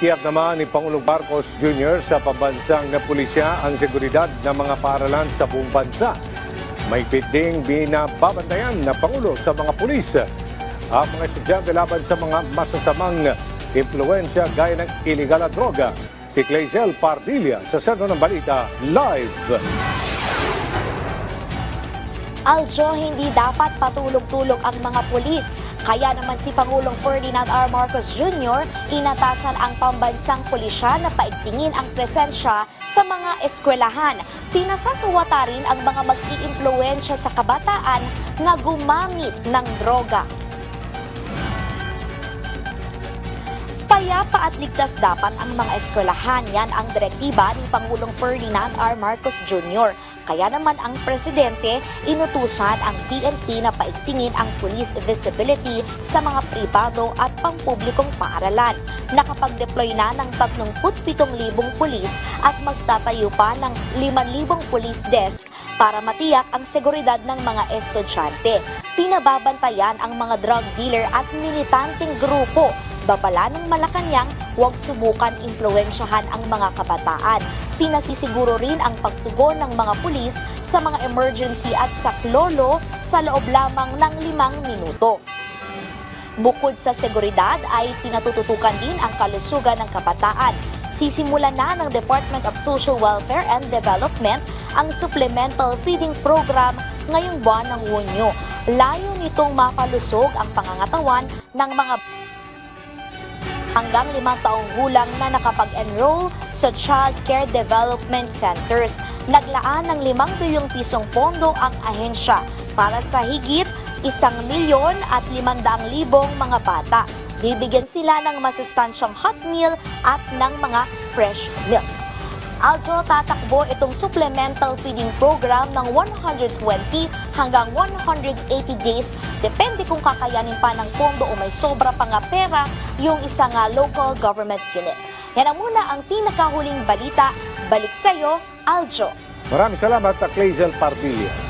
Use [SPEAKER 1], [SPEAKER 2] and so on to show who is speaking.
[SPEAKER 1] Tinitiyak naman ni Pangulong Marcos Jr. sa pambansang na pulisya ang seguridad ng mga paaralan sa buong bansa. Mahigpit ding binababantayan na Pangulo sa mga pulis ang mga estudyante laban sa mga masasamang impluensya gaya ng iligal na droga. Si Clazel Pardilla sa Sentro ng Balita Live.
[SPEAKER 2] Aljo, hindi dapat patulog-tulog ang mga pulis. Kaya naman si Pangulong Ferdinand R. Marcos Jr. inatasan ang pambansang pulisya na paigtingin ang presensya sa mga eskwelahan. Pinasasawata rin ang mga mag-iimpluwensya sa kabataan na gumamit ng droga. Payapa at ligtas dapat ang mga eskwelahan. Yan ang direktiba ni Pangulong Ferdinand R. Marcos Jr. Kaya naman ang presidente inutusan ang PNP na paigtingin ang police visibility sa mga pribado at pampublikong paaralan. Nakapag-deploy na ng 37,000 pulis at magtatayo pa ng 5,000 police desk para matiyak ang seguridad ng mga estudyante. Pinababantayan ang mga drug dealer at militanteng grupo. Babala ng Malacanang, huwag subukan impluwensyahan ang mga kabataan. Pinasisiguro rin ang pagtugon ng mga pulis sa mga emergency at saklolo sa loob lamang ng 5 minuto. Bukod sa seguridad ay pinatututukan din ang kalusugan ng kabataan. Sisimulan na ng Department of Social Welfare and Development ang Supplemental Feeding Program ngayong buwan ng Hunyo. Layo nitong mapalusog ang pangangatawan ng mga hanggang 5 taong gulang na nakapag-enroll sa Child Care Development Centers. Naglaan ng 5 bilyong pisong pondo ang ahensya para sa higit 1,500,000 mga bata. Bibigyan sila ng masustansyang hot meal at ng mga fresh milk. Aljo, tatakbo itong supplemental feeding program ng 120 hanggang 180 days. Depende kung kakayanin pa ng pondo o may sobra pa nga pera yung isang local government unit. Yan ang muna ang pinakahuling balita. Balik sa'yo, Aljo.
[SPEAKER 1] Maraming salamat, Clazel Pardilla.